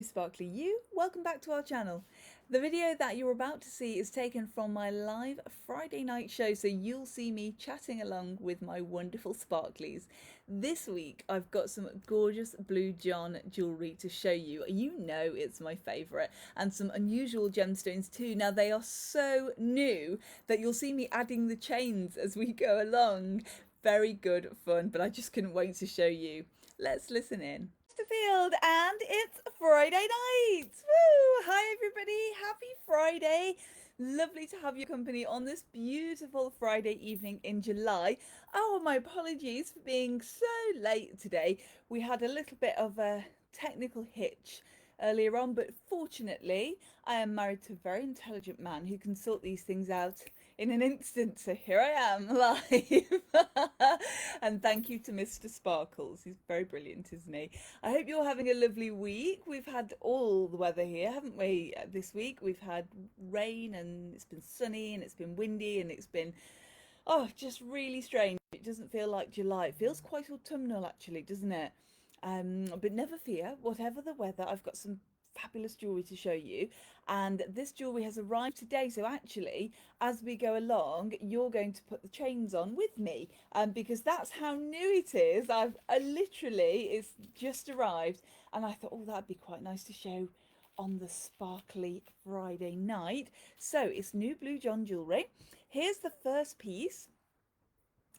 Sparkly you, welcome back to our channel. The video that you're about to see is taken from my live Friday night show, so you'll see me chatting along with my wonderful sparklies. This week I've got some gorgeous Blue John jewellery to show you. You know it's my favourite, and some unusual gemstones too. Now they are so new that you'll see me adding the chains as we go along. Very good fun, but I just couldn't wait to show you. Let's listen in. Field, and it's Friday night. Woo! Hi everybody, happy Friday. Lovely to have your company on this beautiful Friday evening in July. Oh, my apologies for being so late today. We had a little bit of a technical hitch earlier on, but fortunately I am married to a very intelligent man who can sort these things out in an instant. So here I am live. And thank you to Mr. Sparkles. He's very brilliant, isn't he? I hope you're having a lovely week. We've had all the weather here, haven't we, this week? We've had rain, and it's been sunny, and it's been windy, and it's been, oh, just really strange. It doesn't feel like July. It feels quite autumnal, actually, doesn't it? But never fear, whatever the weather, I've got some fabulous jewellery to show you, and this jewellery has arrived today, so actually as we go along you're going to put the chains on with me, because that's how new it is. I literally, it's just arrived, and I thought, oh, that'd be quite nice to show on the sparkly Friday night. So it's new Blue John jewellery. Here's the first piece,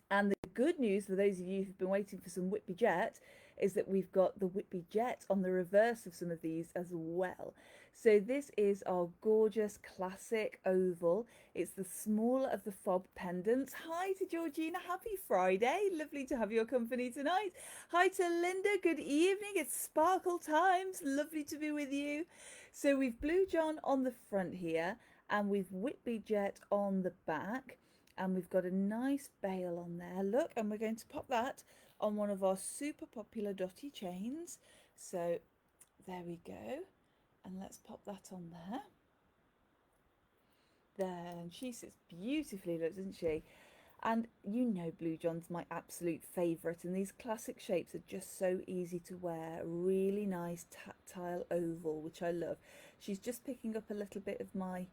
and the good news for those of you who've been waiting for some Whitby Jet is that we've got the Whitby Jet on the reverse of some of these as well. So this is our gorgeous classic oval. It's the smaller of the fob pendants. Hi to Georgina, happy Friday. Lovely to have your company tonight. Hi to Linda, good evening. It's Sparkle Times, lovely to be with you. So we've Blue John on the front here, and we've Whitby Jet on the back, and we've got a nice bail on there, look, and we're going to pop that on one of our super popular dotty chains. So there we go, and let's pop that on there. There, and she sits beautifully, doesn't she? And you know Blue John's my absolute favourite, and these classic shapes are just so easy to wear. Really nice tactile oval, which I love. She's just picking up a little bit of my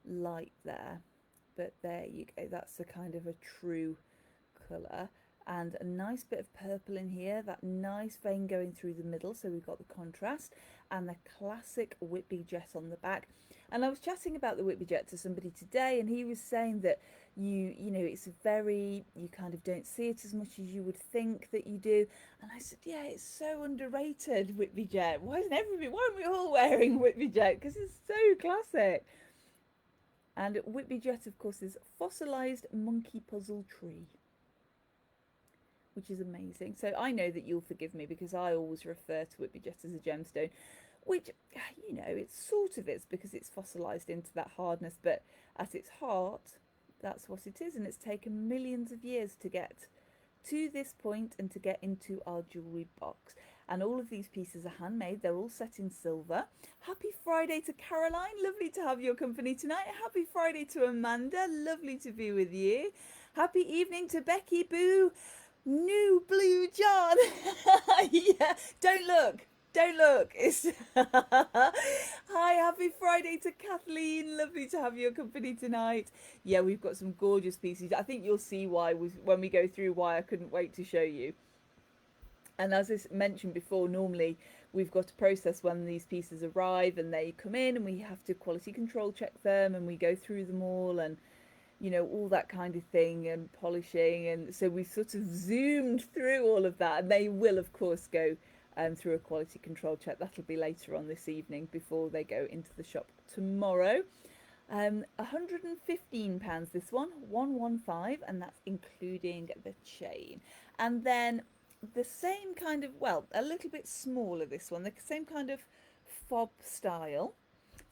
light there, but there you go, that's the kind of a true colour. And a nice bit of purple in here, that nice vein going through the middle, so we've got the contrast, and the classic Whitby Jet on the back. And I was chatting about the Whitby Jet to somebody today, and he was saying that you know, it's very, you kind of don't see it as much as you would think that you do. And I said, yeah, it's so underrated, Whitby Jet. Why aren't we all wearing Whitby Jet? Because it's so classic. And Whitby Jet, of course, is fossilised monkey puzzle tree, which is amazing. So I know that you'll forgive me because I always refer to Whitby Jet as a gemstone, which, you know, it sort of is because it's fossilised into that hardness, but at its heart, that's what it is. And it's taken millions of years to get to this point and to get into our jewellery box. And all of these pieces are handmade. They're all set in silver. Happy Friday to Caroline. Lovely to have your company tonight. Happy Friday to Amanda. Lovely to be with you. Happy evening to Becky Boo. New Blue John. Yeah, don't look. Don't look. It's Hi, happy Friday to Kathleen. Lovely to have your company tonight. Yeah, we've got some gorgeous pieces. I think you'll see why when we go through why I couldn't wait to show you. And as I mentioned before, normally we've got a process when these pieces arrive and they come in, and we have to quality control check them, and we go through them all, and you know, all that kind of thing, and polishing. And so we've sort of zoomed through all of that, and they will of course go through a quality control check. That'll be later on this evening before they go into the shop tomorrow. £115 this one, 115, and that's including the chain. And then the same kind of, well, a little bit smaller, this one, the same kind of fob style.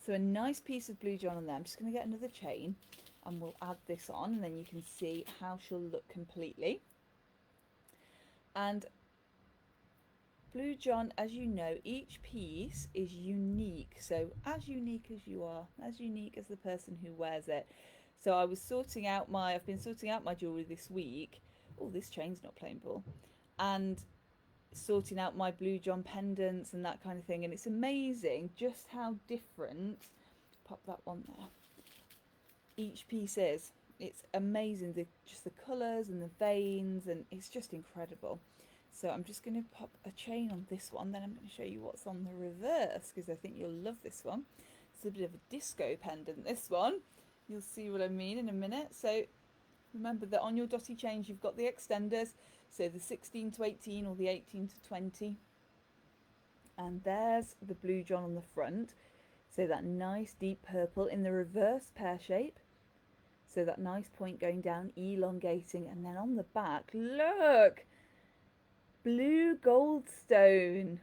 So a nice piece of Blue John on there. I'm just going to get another chain, and we'll add this on, and then you can see how she'll look completely. And Blue John, as you know, each piece is unique. So as unique as you are, as unique as the person who wears it. So I've been sorting out my jewellery this week. Oh, this chain's not playing ball. And sorting out my Blue John pendants and that kind of thing, and it's amazing just how different, pop that one there, each piece is. It's amazing, just the colours and the veins, and it's just incredible. So I'm just going to pop a chain on this one, then I'm going to show you what's on the reverse, because I think you'll love this one. It's a bit of a disco pendant, this one. You'll see what I mean in a minute. So remember that on your dotty chains you've got the extenders, so the 16 to 18 or the 18 to 20. And there's the Blue John on the front. So that nice deep purple in the reverse pear shape. So that nice point going down, elongating. And then on the back, look! Blue goldstone.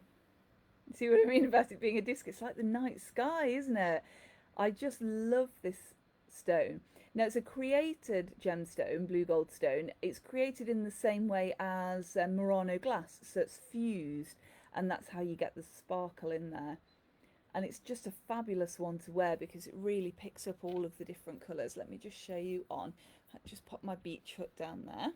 See what I mean about it being a disc? It's like the night sky, isn't it? I just love this stone. Now, it's a created gemstone, blue goldstone. It's created in the same way as Murano glass, so it's fused, and that's how you get the sparkle in there. And it's just a fabulous one to wear because it really picks up all of the different colours. Let me just show you on. I just pop my beach hook down there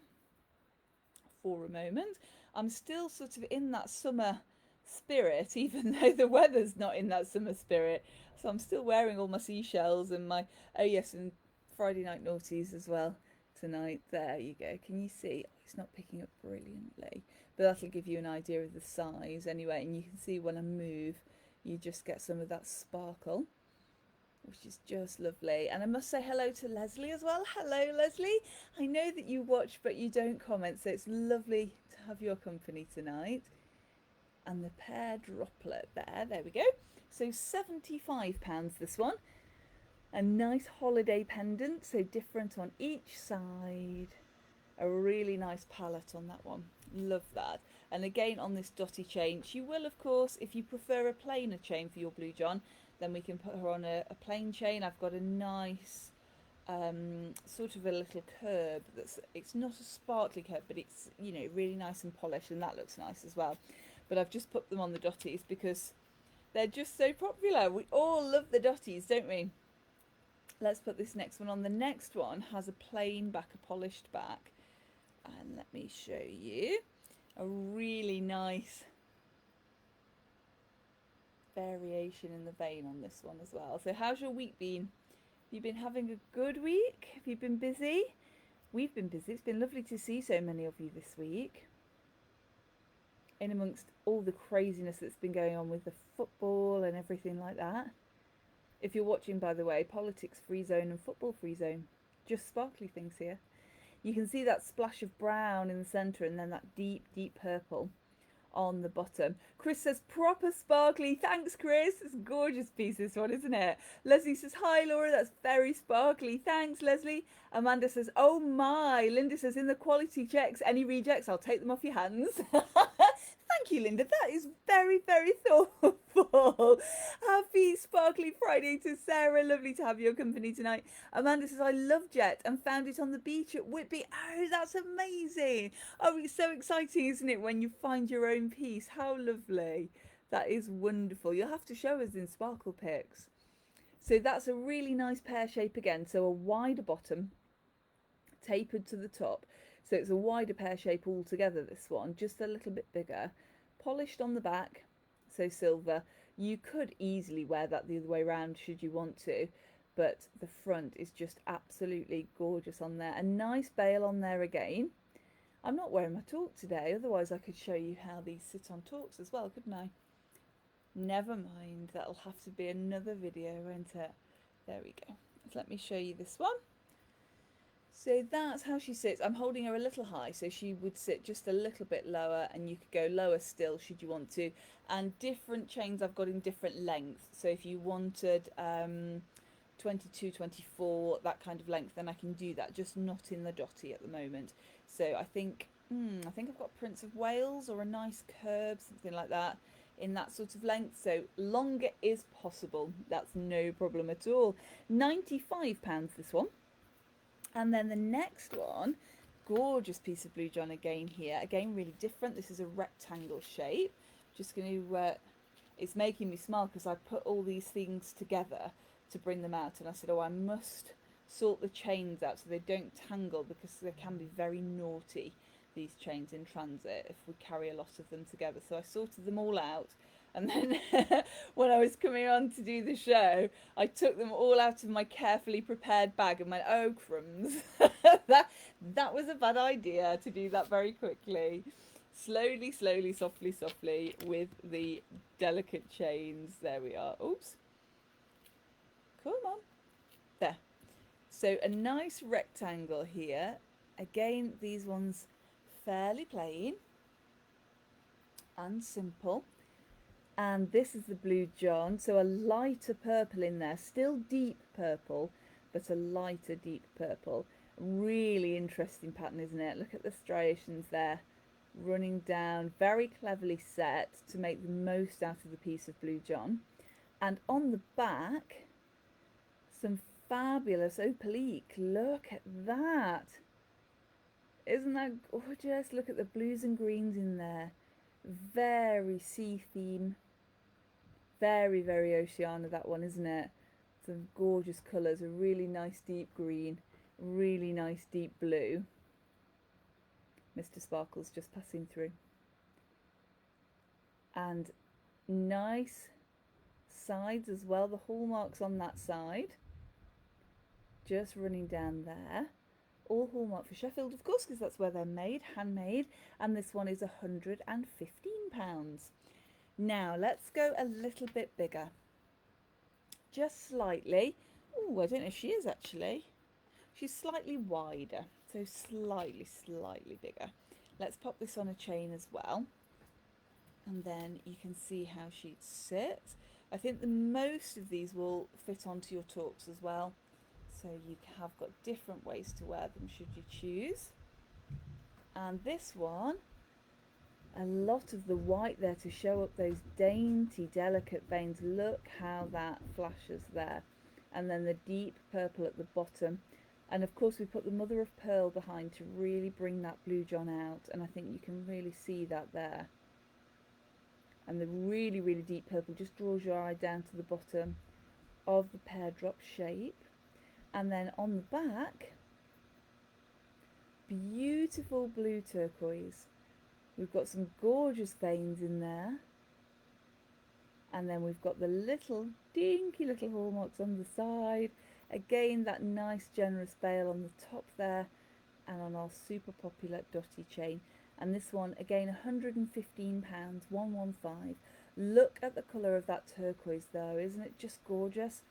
for a moment. I'm still sort of in that summer spirit, even though the weather's not in that summer spirit. So I'm still wearing all my seashells and my, oh yes, and Friday night naughties as well tonight. There you go. Can you see? Oh, it's not picking up brilliantly, but that'll give you an idea of the size anyway. And you can see when I move, you just get some of that sparkle, which is just lovely. And I must say hello to Leslie as well. Hello, Leslie. I know that you watch, but you don't comment, so it's lovely to have your company tonight. And the pear droplet there we go. So £75 this one. A nice holiday pendant, so different on each side. A really nice palette on that one. Love that. And again on this dotty chain, she will, of course, if you prefer a plainer chain for your Blue John, then we can put her on a plain chain. I've got a nice sort of a little curb it's not a sparkly curb, but it's, you know, really nice and polished, and that looks nice as well. But I've just put them on the dotties because they're just so popular. We all love the dotties, don't we? Let's put this next one on. The next one has a plain back, a polished back. And let me show you a really nice variation in the vein on this one as well. So how's your week been? Have you been having a good week? Have you been busy? We've been busy. It's been lovely to see so many of you this week. In amongst all the craziness that's been going on with the football and everything like that. If you're watching, by the way, politics free zone and football free zone. Just sparkly things here. You can see that splash of brown in the centre and then that deep, deep purple on the bottom. Chris says, proper sparkly. Thanks, Chris. It's a gorgeous piece, this one, isn't it? Leslie says, hi, Laura. That's very sparkly. Thanks, Leslie. Amanda says, oh my. Linda says, in the quality checks, any rejects, I'll take them off your hands. Thank you, Linda. That is very, very thoughtful. Happy sparkly Friday to Sarah. Lovely to have your company tonight. Amanda says, I love Jet and found it on the beach at Whitby. Oh, that's amazing. Oh, it's so exciting, isn't it, when you find your own piece? How lovely. That is wonderful. You'll have to show us in Sparkle Pics. So that's a really nice pear shape again. So a wider bottom, tapered to the top. So it's a wider pear shape altogether, this one, just a little bit bigger. Polished on the back, so silver. You could easily wear that the other way around should you want to, but the front is just absolutely gorgeous on there. A nice bail on there again. I'm not wearing my talk today, otherwise I could show you how these sit on talks as well, couldn't I? Never mind, that'll have to be another video, won't it? There we go. Let me show you this one. So that's how she sits. I'm holding her a little high, so she would sit just a little bit lower, and you could go lower still should you want to. And different chains I've got in different lengths. So if you wanted 22, 24, that kind of length, then I can do that, just not in the dotty at the moment. So I think I've got Prince of Wales or a nice curb, something like that, in that sort of length. So longer is possible. That's no problem at all. £95 this one. And then the next one, gorgeous piece of Blue John again here. Again, really different. This is a rectangle shape. Just going to, it's making me smile because I put all these things together to bring them out. And I said, oh, I must sort the chains out so they don't tangle because they can be very naughty. these chains in transit if we carry a lot of them together. So I sorted them all out, and then when I was coming on to do the show, I took them all out of my carefully prepared bag and went, oh crumbs, that was a bad idea to do that very quickly. Slowly, slowly, softly, softly with the delicate chains. There we are. Oops. Come on. There. So a nice rectangle here. Again, these ones fairly plain and simple. And this is the Blue John, so a lighter purple in there, still deep purple, but a lighter deep purple. Really interesting pattern, isn't it? Look at the striations there, running down, very cleverly set to make the most out of the piece of Blue John. And on the back, some fabulous opalique. Look at that. Isn't that gorgeous? Look at the blues and greens in there. Very sea theme. Very, very Oceania, that one, isn't it? Some gorgeous colours. A really nice deep green. Really nice deep blue. Mr. Sparkle's just passing through. And nice sides as well. The hallmarks on that side. Just running down there. All hallmark for Sheffield, of course, because that's where they're made, handmade. And this one is £115. Now, let's go a little bit bigger. Just slightly. Oh, I don't know if she is actually. She's slightly wider, so slightly, slightly bigger. Let's pop this on a chain as well. And then you can see how she sits. I think the most of these will fit onto your tops as well. So you have got different ways to wear them should you choose. And this one, a lot of the white there to show up those dainty, delicate veins. Look how that flashes there. And then the deep purple at the bottom. And of course we put the mother of pearl behind to really bring that Blue John out. And I think you can really see that there. And the really, really deep purple just draws your eye down to the bottom of the pear drop shape. And then on the back, beautiful blue turquoise. We've got some gorgeous veins in there. And then we've got the little, dinky little hallmarks on the side. Again, that nice generous bail on the top there. And on our super popular dotty chain. And this one, again, £115, 115. Look at the colour of that turquoise though, isn't it just gorgeous?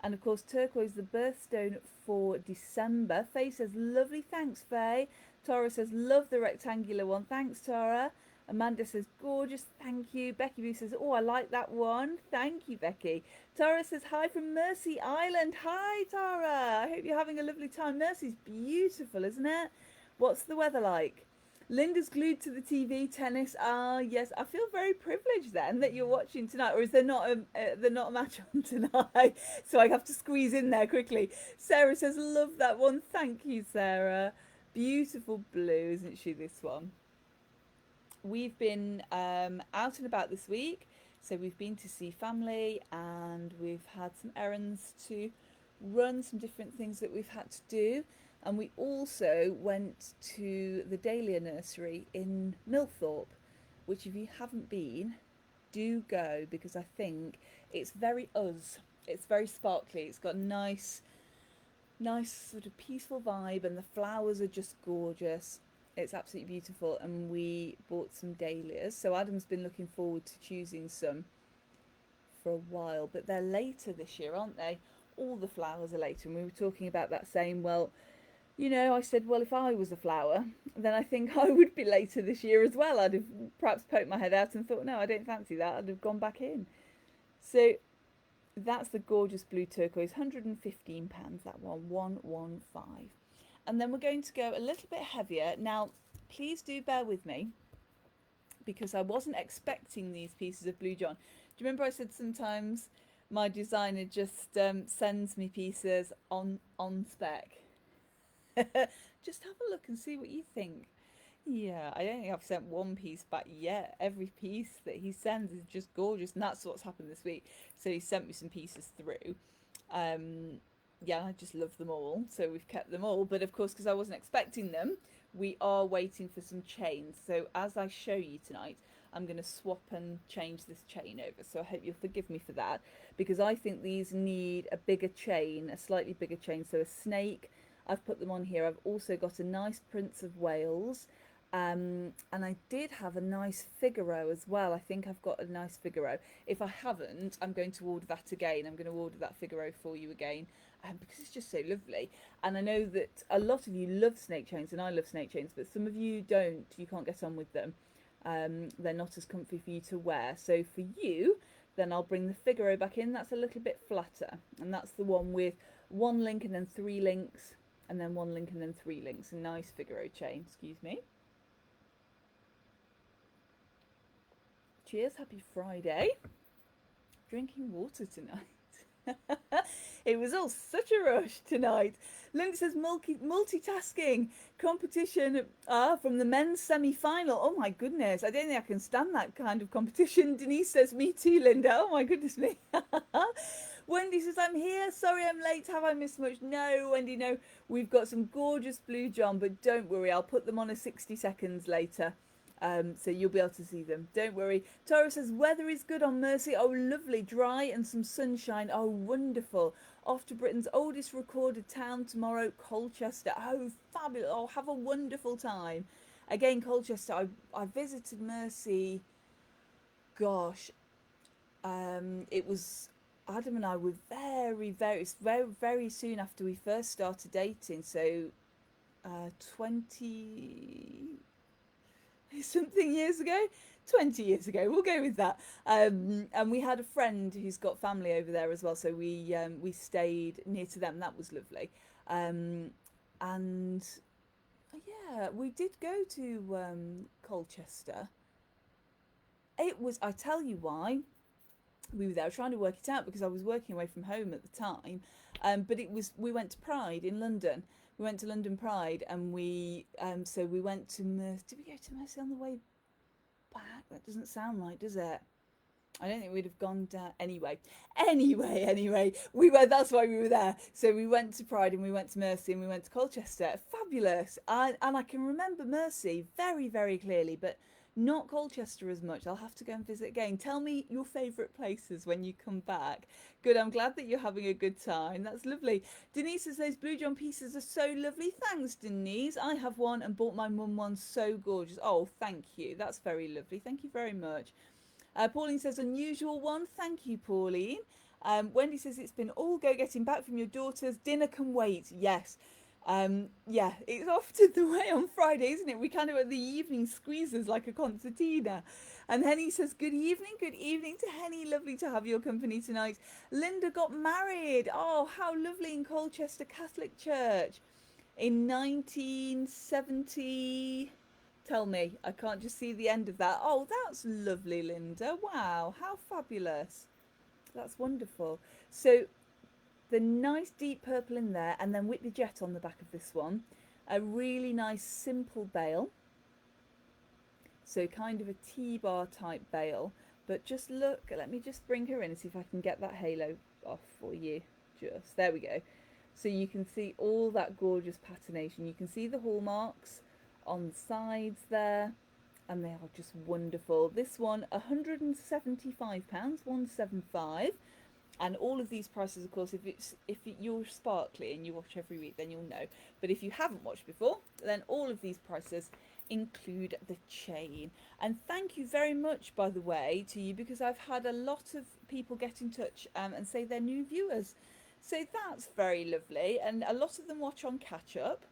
And of course, turquoise, the birthstone for December. Faye says, lovely, thanks, Faye. Tara says, love the rectangular one. Thanks, Tara. Amanda says, gorgeous, thank you. Becky Boo says, oh, I like that one. Thank you, Becky. Tara says, hi from Mersey Island. Hi, Tara. I hope you're having a lovely time. Mersey's beautiful, isn't it? What's the weather like? Linda's glued to the TV, tennis. Ah, yes. I feel very privileged then that you're watching tonight. Or is there not a match on tonight? So I have to squeeze in there quickly. Sarah says, love that one. Thank you, Sarah. Beautiful blue, isn't she, this one? We've been out and about this week. So we've been to see family and we've had some errands to run, some different things that we've had to do. And we also went to the Dahlia Nursery in Millthorpe, which if you haven't been, do go, because I think it's very us. It's very sparkly. It's got a nice sort of peaceful vibe, and the flowers are just gorgeous. It's absolutely beautiful. And we bought some dahlias. So Adam's been looking forward to choosing some for a while, but they're later this year, aren't they? All the flowers are later. And we were talking about that, saying, well, you know, I said, well, if I was a flower, then I think I would be later this year as well. I'd have perhaps poked my head out and thought, no, I don't fancy that. I'd have gone back in. So that's the gorgeous blue turquoise, £115, that one, 115. And then we're going to go a little bit heavier. Now, please do bear with me, because I wasn't expecting these pieces of Blue John. Do you remember I said sometimes my designer just sends me pieces on spec? Just have a look and see what you think. Yeah, I don't think I've sent one piece back yet. Every piece that he sends is just gorgeous, and that's what's happened this week. So he sent me some pieces through. Yeah, I just love them all, so we've kept them all. But of course, because I wasn't expecting them, we are waiting for some chains. So as I show you tonight, I'm going to swap and change this chain over. So I hope you'll forgive me for that, because I think these need a bigger chain, a slightly bigger chain. So a snake, I've put them on here. I've also got a nice Prince of Wales. And I did have a nice Figaro as well. I think I've got a nice Figaro. If I haven't, I'm going to order that again. I'm going to order that Figaro for you again, because it's just so lovely. And I know that a lot of you love snake chains, and I love snake chains, but some of you don't. You can't get on with them. They're not as comfy for you to wear. So for you, then I'll bring the Figaro back in. That's a little bit flatter, and that's the one with one link and then 3 links, and then 1 link and then 3 links. A nice Figaro chain, excuse me. Cheers, happy Friday. Drinking water tonight. It was all such a rush tonight. Link says multitasking competition from the men's semi-final. Oh my goodness, I don't think I can stand that kind of competition. Denise says, me too, Linda. Oh my goodness me. Wendy says, I'm here. Sorry I'm late. Have I missed much? No, Wendy, no. We've got some gorgeous Blue John, but don't worry. I'll put them on a 60 seconds later. So you'll be able to see them. Don't worry. Tara says, weather is good on Mersey. Oh, lovely. Dry and some sunshine. Oh, wonderful. Off to Britain's oldest recorded town tomorrow, Colchester. Oh, fabulous. Oh, have a wonderful time. Again, Colchester. I visited Mersey. Gosh. It was... Adam and I were very soon after we first started dating. So 20... something years ago, 20 years ago, we'll go with that. And we had a friend who's got family over there as well, so we stayed near to them. That was lovely. And yeah, we did go to Colchester. It was, I tell you why we were there. I was trying to work it out because I was working away from home at the time. But it was, we went to Pride in London. We went to London Pride, and we so we went to Mersey. Did we go to Mersey on the way back? That doesn't sound right, does it? I don't think we'd have gone down anyway. Anyway, we were. That's why we were there. So we went to Pride, and we went to Mersey, and we went to Colchester. Fabulous. And I can remember Mersey very clearly, but not Colchester as much. I'll have to go and visit again. Tell me your favourite places when you come back. Good, I'm glad that you're having a good time. That's lovely. Denise says those Blue John pieces are so lovely. Thanks, Denise. I have one and bought my mum one. So gorgeous. Oh, thank you. That's very lovely. Thank you very much. Pauline says unusual one. Thank you, Pauline. Wendy says it's been all go getting back from your daughters. Dinner can wait. Yes. Yeah, it's often the way on Friday, isn't it? We kind of at the evening squeezes like a concertina. And Henny says, good evening to Henny. Lovely to have your company tonight. Linda got married. Oh, how lovely, in Colchester Catholic Church in 1970. Tell me, I can't just see the end of that. Oh, that's lovely, Linda. Wow, how fabulous. That's wonderful. So the nice deep purple in there, and then Whitley Jet on the back of this one. A really nice simple bail. So kind of a T-bar type bail. But just look, let me just bring her in and see if I can get that halo off for you. Just, there we go. So you can see all that gorgeous patination. You can see the hallmarks on the sides there. And they are just wonderful. This one, £175, 175. And all of these prices, of course, if you're sparkly and you watch every week, then you'll know. But if you haven't watched before, then all of these prices include the chain. And thank you very much, by the way, to you, because I've had a lot of people get in touch and say they're new viewers. So that's very lovely. And a lot of them watch on catch up.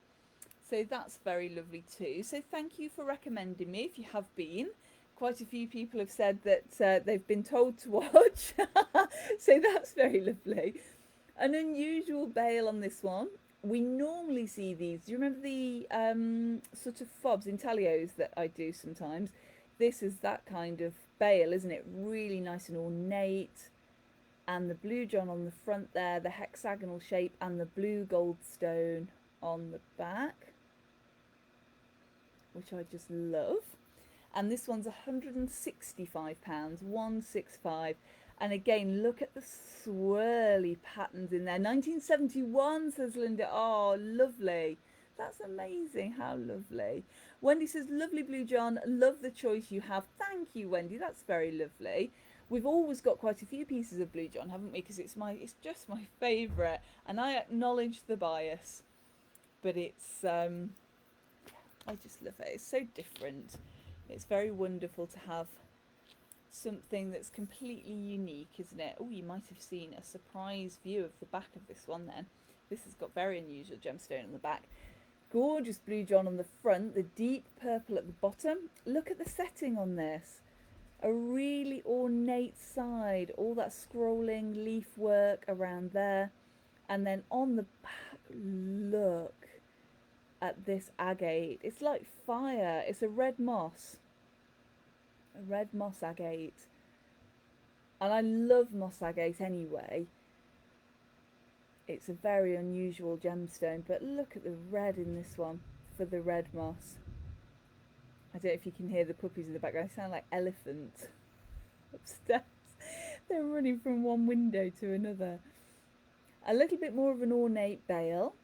So that's very lovely too. So thank you for recommending me if you have been. Quite a few people have said that they've been told to watch. So that's very lovely. An unusual bail on this one. We normally see these. Do you remember the sort of fobs, intaglios that I do sometimes? This is that kind of bail, isn't it? Really nice and ornate. And the Blue John on the front there, the hexagonal shape, and the blue gold stone on the back, which I just love. And this one's £165, 165. And again, look at the swirly patterns in there. 1971, says Linda. Oh, lovely. That's amazing. How lovely. Wendy says, lovely Blue John. Love the choice you have. Thank you, Wendy. That's very lovely. We've always got quite a few pieces of Blue John, haven't we? Because it's just my favourite. And I acknowledge the bias. But it's, I just love it. It's so different. It's very wonderful to have something that's completely unique, isn't it? Oh, you might have seen a surprise view of the back of this one then. This has got very unusual gemstone on the back. Gorgeous Blue John on the front, the deep purple at the bottom. Look at the setting on this. A really ornate side, all that scrolling leaf work around there. And then on the back, look at this agate. It's like fire. It's a red moss. A red moss agate. And I love moss agate anyway. It's a very unusual gemstone, but look at the red in this one for the red moss. I don't know if you can hear the puppies in the background. They sound like elephants upstairs. They're running from one window to another. A little bit more of an ornate bale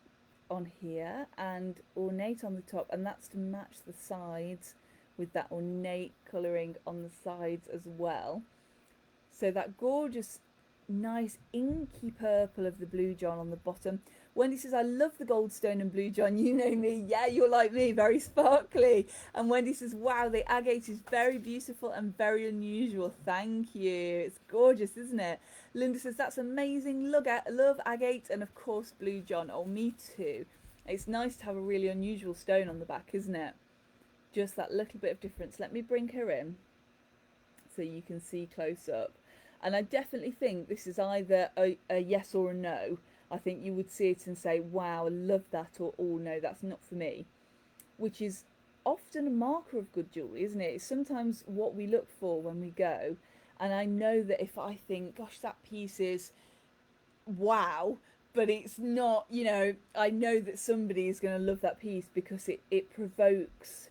on here and ornate on the top, and that's to match the sides with that ornate colouring on the sides as well. So that gorgeous nice inky purple of the Blue John on the bottom. Wendy says, I love the goldstone and Blue John. You know me. Yeah, you're like me, very sparkly. And Wendy says, wow, the agate is very beautiful and very unusual. Thank you. It's gorgeous, isn't it? Linda says, that's amazing. Love agate and of course Blue John. Oh, me too. It's nice to have a really unusual stone on the back, isn't it? Just that little bit of difference. Let me bring her in so you can see close up. And I definitely think this is either a yes or a no. I think you would see it and say, wow, I love that, or oh no, that's not for me. Which is often a marker of good jewellery, isn't it? It's sometimes what we look for when we go. And I know that if I think, gosh, that piece is wow, but it's not, you know, I know that somebody is going to love that piece because it provokes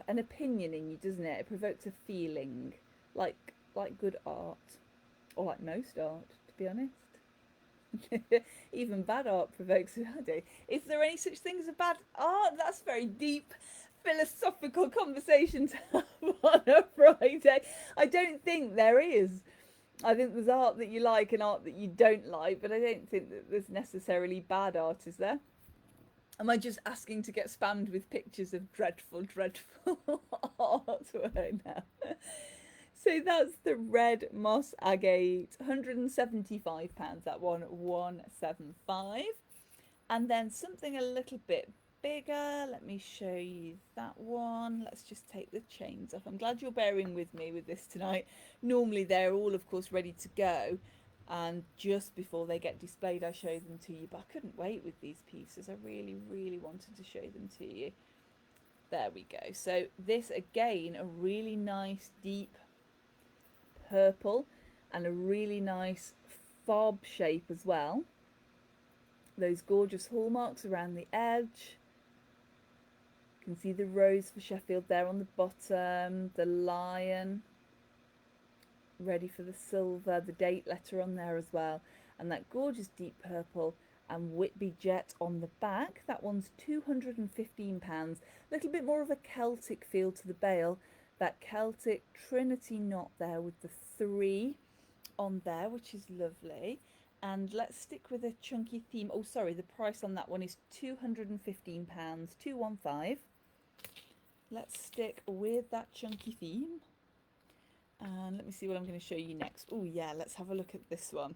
an opinion in you, doesn't it? It provokes a feeling, like good art, or like most art, to be honest. Even bad art provokes an idea. Is there any such thing as a bad art? That's very deep philosophical conversation to have on a Friday. I don't think there is. I think there's art that you like and art that you don't like, but I don't think that there's necessarily bad art, is there? Am I just asking to get spammed with pictures of dreadful, dreadful artwork now? So that's the red moss agate, £175, that one, 175. And then something a little bit bigger. Let me show you that one. Let's just take the chains off. I'm glad you're bearing with me with this tonight. Normally they're all, of course, ready to go. And just before they get displayed, I show them to you. But I couldn't wait with these pieces. I really, really wanted to show them to you. There we go. So this, again, a really nice deep purple and a really nice fob shape as well. Those gorgeous hallmarks around the edge. You can see the rose for Sheffield there on the bottom, the lion ready for the silver, the date letter on there as well, and that gorgeous deep purple and Whitby jet on the back. That one's £215. A little bit more of a Celtic feel to the bale. That Celtic Trinity knot there with the 3 on there, which is lovely. And let's stick with a chunky theme. Oh, sorry, the price on that one is £215, 215. Let's stick with that chunky theme. And let me see what I'm going to show you next. Oh yeah, let's have a look at this one.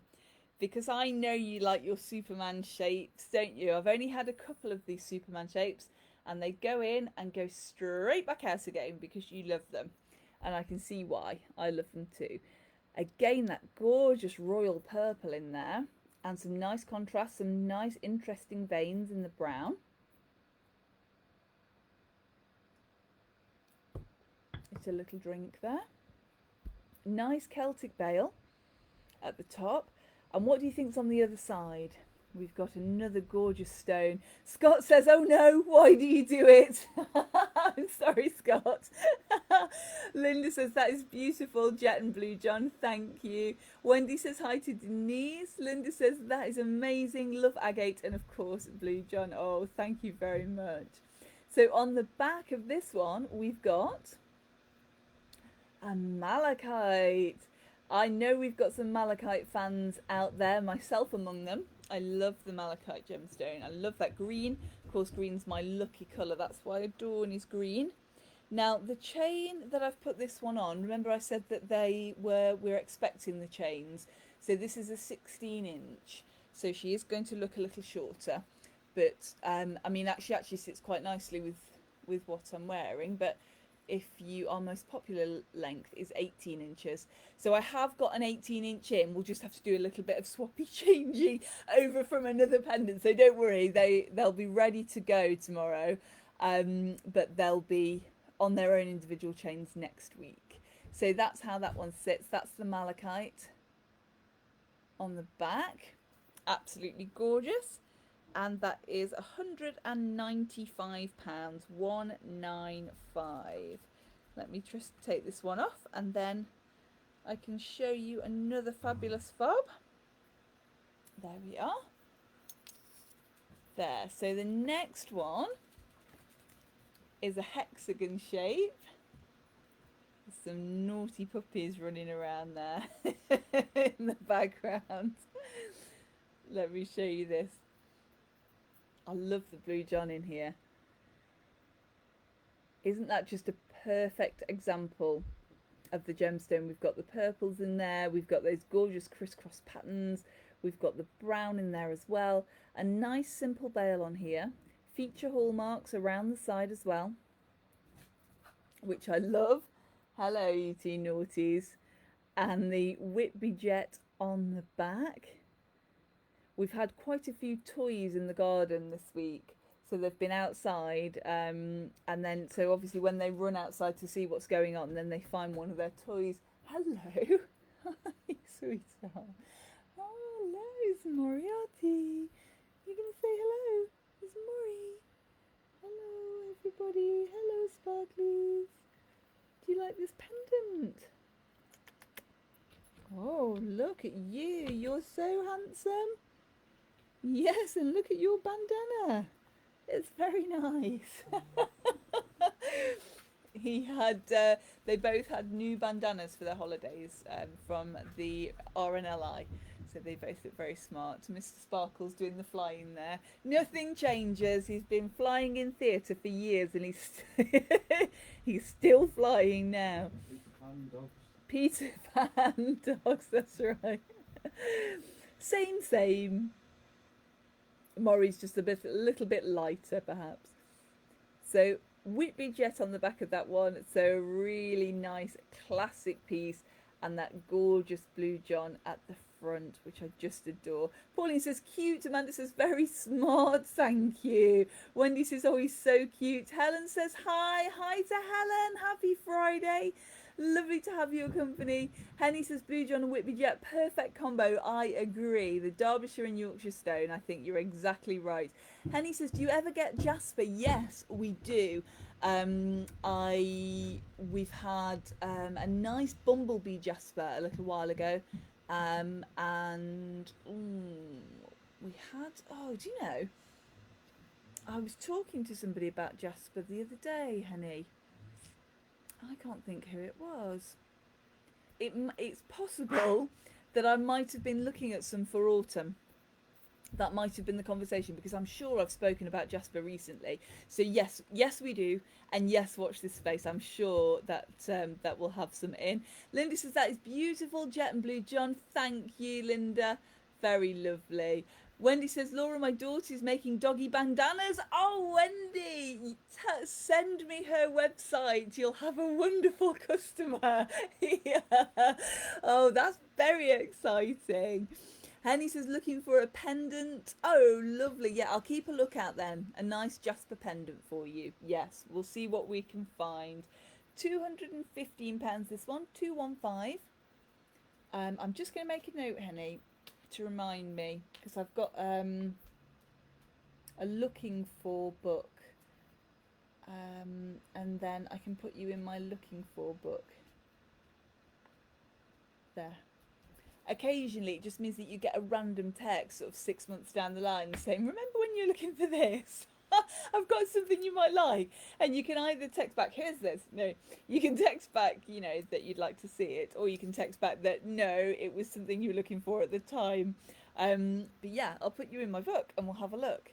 Because I know you like your Superman shapes, don't you? I've only had a couple of these Superman shapes and they go in and go straight back out again because you love them. And I can see why. I love them too. Again, that gorgeous royal purple in there and some nice contrast, some nice interesting veins in the brown. It's a little drink there. Nice Celtic bale at the top. And what do you think's on the other side? We've got another gorgeous stone. Scott says, oh no, why do you do it? I'm sorry, Scott. Linda says, that is beautiful, Jet and Blue John, thank you. Wendy says, hi to Denise. Linda says, that is amazing, love agate, and of course, Blue John. Oh, thank you very much. So on the back of this one, we've got a malachite. I know we've got some malachite fans out there, myself among them. I love the malachite gemstone. I love that green. Of course, green's my lucky colour. That's why I adorn is green. Now, the chain that I've put this one on, remember I said that we're expecting the chains. So this is a 16-inch. So she is going to look a little shorter. But, I mean, actually sits quite nicely with what I'm wearing. But if our most popular length is 18 inches. So I have got an 18-inch in. We'll just have to do a little bit of swappy changey over from another pendant. So don't worry, they'll be ready to go tomorrow. But they'll be on their own individual chains next week. So that's how that one sits. That's the malachite on the back. Absolutely gorgeous. And that is £195, 195. Let me just take this one off and then I can show you another fabulous fob. There we are. There, so the next one is a hexagon shape. There's some naughty puppies running around there in the background. Let me show you this. I love the Blue John in here. Isn't that just a perfect example of the gemstone? We've got the purples in there. We've got those gorgeous crisscross patterns. We've got the brown in there as well. A nice simple bail on here. Feature hallmarks around the side as well, which I love. Hello, you two naughties. And the Whitby Jet on the back. We've had quite a few toys in the garden this week. So they've been outside, and then, so obviously when they run outside to see what's going on, then they find one of their toys. Hello. Hi, sweetheart. Oh, hello, it's Moriarty. You're going to say hello? It's Mori. Hello, everybody. Hello, sparklies. Do you like this pendant? Oh, look at you. You're so handsome. Yes, and look at your bandana. It's very nice. They both had new bandanas for their holidays from the RNLI. So they both look very smart. Mr. Sparkle's doing the flying there. Nothing changes. He's been flying in theatre for years and he's still flying now. Peter Pan dogs, that's right. Same. Maury's just a little bit lighter, perhaps. So Whitby Jet on the back of that one. So a really nice classic piece, and that gorgeous Blue John at the front, which I just adore. Pauline says cute. Amanda says very smart. Thank you. Wendy says oh, he's so cute. Helen says hi to Helen. Happy Friday. Lovely to have your company. Henny says Blue John and Whitby Jet, perfect combo. I agree. The Derbyshire and Yorkshire stone, I think you're exactly right. Henny says, do you ever get jasper? Yes, we do. We've had a nice bumblebee jasper a little while ago, and we had, oh, do you know, I was talking to somebody about jasper the other day, Henny. I can't think who it was. It's possible that I might have been looking at some for autumn. That might have been the conversation, because I'm sure I've spoken about jasper recently. So yes we do, and yes, watch this space. I'm sure that that will have some in. Linda says that is beautiful, Jet and Blue John. Thank you, Linda. Very lovely. Wendy says, Laura, my daughter's making doggy bandanas. Oh, Wendy, send me her website. You'll have a wonderful customer. Yeah. Oh, that's very exciting. Henny says, looking for a pendant. Oh, lovely. Yeah, I'll keep a lookout then. A nice jasper pendant for you. Yes, we'll see what we can find. £215 this one, 215. I'm just going to make a note, Henny, to remind me, because I've got a looking for book, and then I can put you in my looking for book. There. Occasionally, it just means that you get a random text sort of 6 months down the line saying, remember when you're looking for this? I've got something you might like. And you can either text back, here's this. No, you can text back, you know, that you'd like to see it. Or you can text back that, no, it was something you were looking for at the time. But yeah, I'll put you in my book and we'll have a look.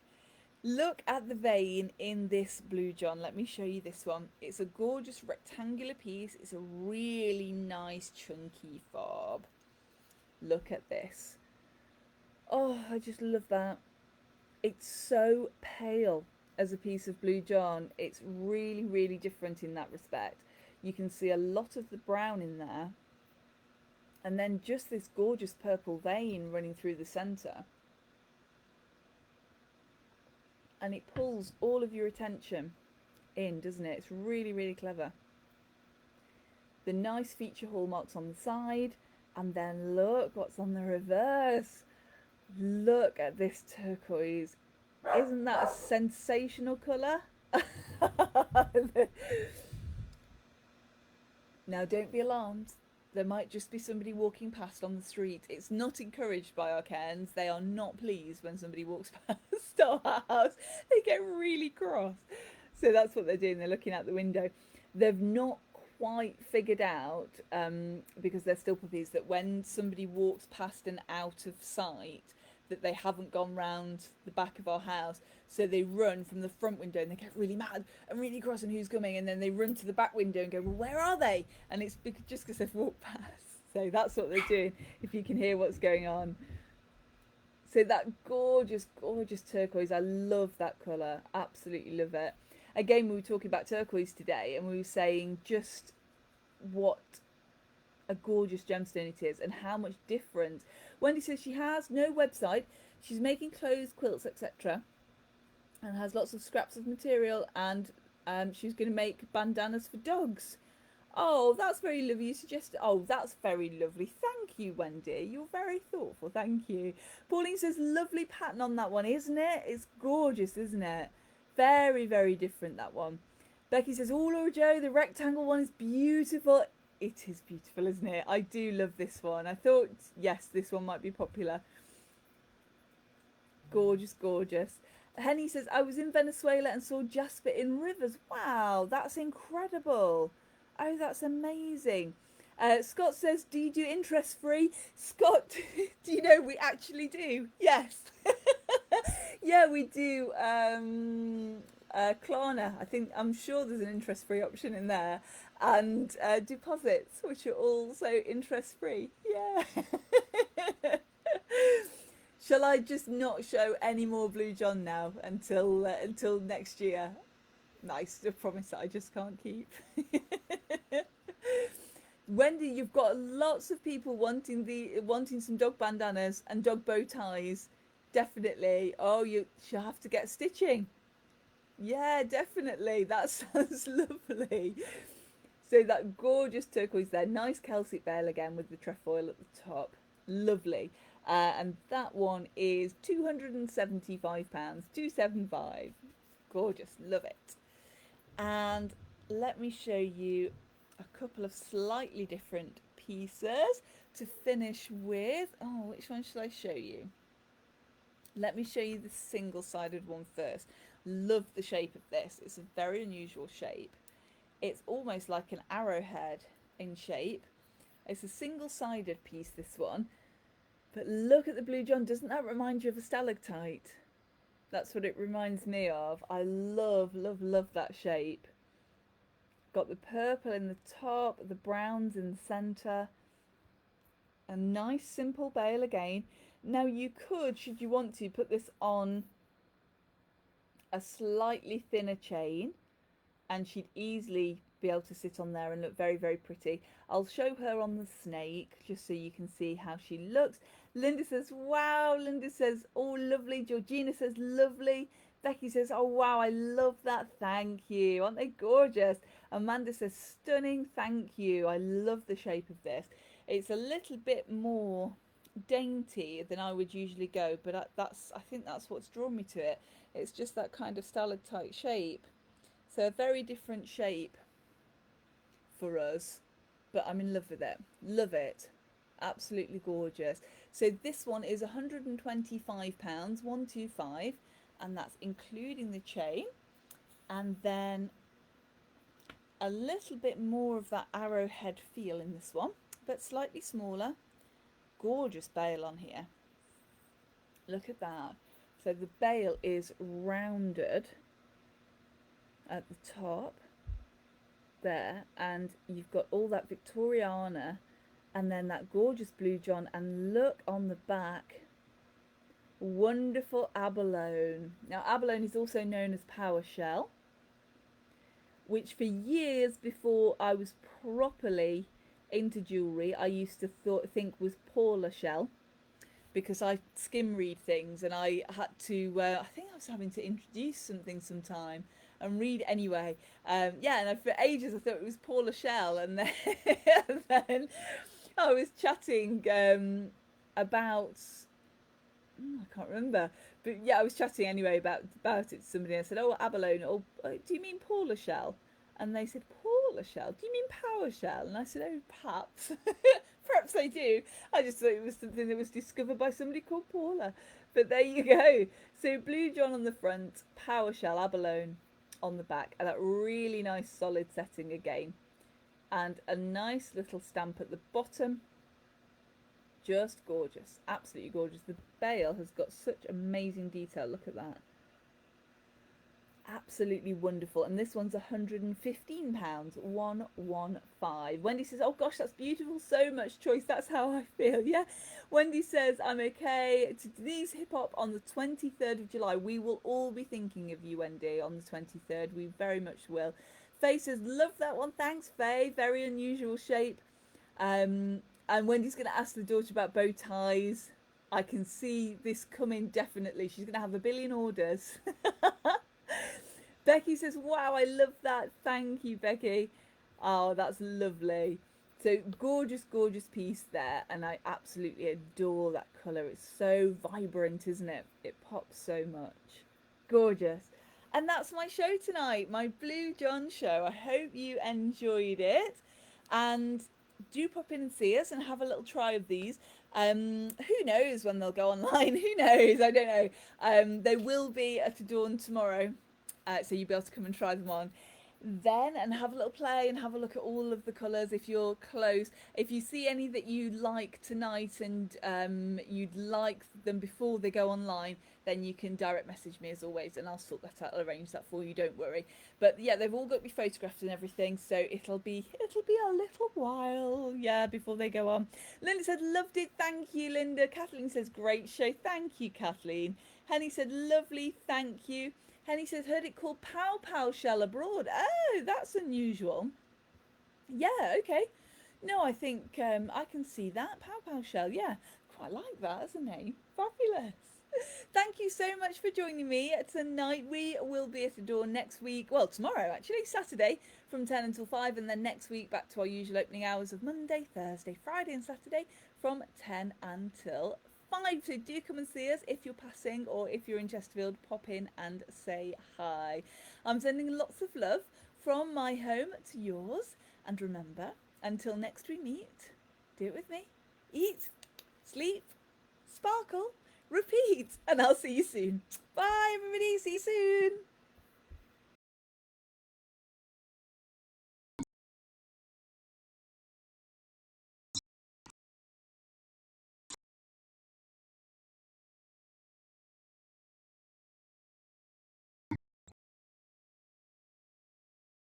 Look at the vein in this Blue John. Let me show you this one. It's a gorgeous rectangular piece. It's a really nice chunky fob. Look at this. Oh, I just love that. It's so pale as a piece of Blue John. It's really, really different in that respect. You can see a lot of the brown in there. And then just this gorgeous purple vein running through the centre. And it pulls all of your attention in, doesn't it? It's really, really clever. The nice feature hallmarks on the side. And then look what's on the reverse. Look at this turquoise. Isn't that a sensational colour? Now don't be alarmed. There might just be somebody walking past on the street. It's not encouraged by our cairns. They are not pleased when somebody walks past our house. They get really cross. So that's what they're doing. They're looking out the window. They've not quite figured out, because they're still puppies, that when somebody walks past and out of sight, that they haven't gone round the back of our house. So they run from the front window and they get really mad and really cross and who's coming, and then they run to the back window and go, well, where are they? And it's just because they've walked past. So that's what they're doing, if you can hear what's going on. So that gorgeous, gorgeous turquoise, I love that colour, absolutely love it. Again, we were talking about turquoise today and we were saying just what a gorgeous gemstone it is and how much different. Wendy says she has no website. She's making clothes, quilts, etc. and has lots of scraps of material, and she's going to make bandanas for dogs. Oh, that's very lovely. You suggested. Oh, that's very lovely. Thank you, Wendy. You're very thoughtful. Thank you. Pauline says lovely pattern on that one, isn't it? It's gorgeous, isn't it? Very, very different, that one. Becky says, oh, Laura Jo, the rectangle one is beautiful. It is beautiful, isn't it? I do love this one. I thought, yes, this one might be popular. Gorgeous, gorgeous. Henny says, I was in Venezuela and saw jasper in rivers. Wow, that's incredible. Oh, that's amazing. Scott says, do you do interest free? Scott, do you know we actually do? Yes. Yeah, we do. Klarna, I'm sure there's an interest free option in there. And deposits, which are also interest free. Yeah. Shall I just not show any more Blue John now until next year? Nice, a promise that I just can't keep. Wendy, you've got lots of people wanting some dog bandanas and dog bow ties. Definitely. Oh, she'll have to get stitching. Yeah, definitely. That sounds lovely. So that gorgeous turquoise there, nice Celtic veil again with the trefoil at the top. Lovely. And that one is £275, 275. Gorgeous, love it. And let me show you a couple of slightly different pieces to finish with. Oh, which one should I show you? Let me show you the single-sided one first. Love the shape of this. It's a very unusual shape. It's almost like an arrowhead in shape. It's a single-sided piece, this one. But look at the Blue John. Doesn't that remind you of a stalactite? That's what it reminds me of. I love, love, love that shape. Got the purple in the top, the browns in the centre. A nice simple bail again. Now you could, should you want to, put this on a slightly thinner chain and she'd easily be able to sit on there and look very, very pretty. I'll show her on the snake just so you can see how she looks. Linda says, wow. Linda says, oh, lovely. Georgina says, lovely. Becky says, oh, wow, I love that. Thank you. Aren't they gorgeous? Amanda says, stunning. Thank you. I love the shape of this. It's a little bit more dainty than I would usually go, but I think that's what's drawn me to it. It's just that kind of stalactite shape. So a very different shape for us, but I'm in love with it. Love it. Absolutely gorgeous. So this one is £125, 125, and that's including the chain. And then a little bit more of that arrowhead feel in this one, but slightly smaller. Gorgeous bail on here. Look at that. So the bail is rounded at the top there, and you've got all that Victoriana and then that gorgeous Blue John, and look on the back, wonderful abalone. Now abalone is also known as PowerShell, which for years before I was properly into jewellery I used to think was Paula shell, because I skim read things and I had to, I think I was having to introduce something sometime and read anyway. Yeah, and for ages I thought it was Paula Shell, and then, and then I was chatting about, I can't remember, but yeah, I was chatting anyway about it to somebody, and I said, oh, abalone, oh, do you mean Paula Shell? And they said, Paula Shell, do you mean PowerShell? And I said, oh, perhaps. Perhaps I do. I just thought it was something that was discovered by somebody called Paula. But there you go. So Blue John on the front, PowerShell, abalone on the back, and that really nice solid setting again. And a nice little stamp at the bottom. Just gorgeous. Absolutely gorgeous. The bail has got such amazing detail. Look at that. Absolutely wonderful. And this one's £115, 115. Wendy says, oh gosh, that's beautiful, so much choice, that's how I feel. Yeah, Wendy says, I'm okay. To Denise Hip Hop on the 23rd of July. We will all be thinking of you, Wendy, on the 23rd. We very much will. Faye says, love that one, thanks Faye, very unusual shape. And Wendy's going to ask the daughter about bow ties. I can see this coming, definitely. She's going to have a billion orders. Becky says, wow, I love that. Thank you, Becky. Oh, that's lovely. So gorgeous, gorgeous piece there. And I absolutely adore that colour. It's so vibrant, isn't it? It pops so much. Gorgeous. And that's my show tonight, my Blue John show. I hope you enjoyed it. And do pop in and see us and have a little try of these. Who knows when they'll go online? Who knows? I don't know. They will be at Adorn tomorrow. So you'll be able to come and try them on then and have a little play and have a look at all of the colours if you're close. If you see any that you like tonight and you'd like them before they go online, then you can direct message me as always, and I'll sort that out. I'll arrange that for you, don't worry. But yeah, they've all got to be photographed and everything, so it'll be a little while, yeah, before they go on. Linda said, loved it, thank you, Linda. Kathleen says, great show, thank you, Kathleen. Henny said, lovely, thank you. Henny says, heard it called Pow Pow Shell abroad. Oh, that's unusual. Yeah, okay. No, I think I can see that. Pow Pow Shell, yeah. Quite like that as a name. Fabulous. Thank you so much for joining me tonight. We will be at Adorn next week. Well, tomorrow, actually, Saturday, from 10 until 5. And then next week, back to our usual opening hours of Monday, Thursday, Friday and Saturday from 10 until 5. So do come and see us if you're passing, or if you're in Chesterfield, pop in and say hi. I'm sending lots of love from my home to yours. And remember, until next we meet, do it with me. Eat, sleep, sparkle, repeat, and I'll see you soon. Bye everybody, see you soon.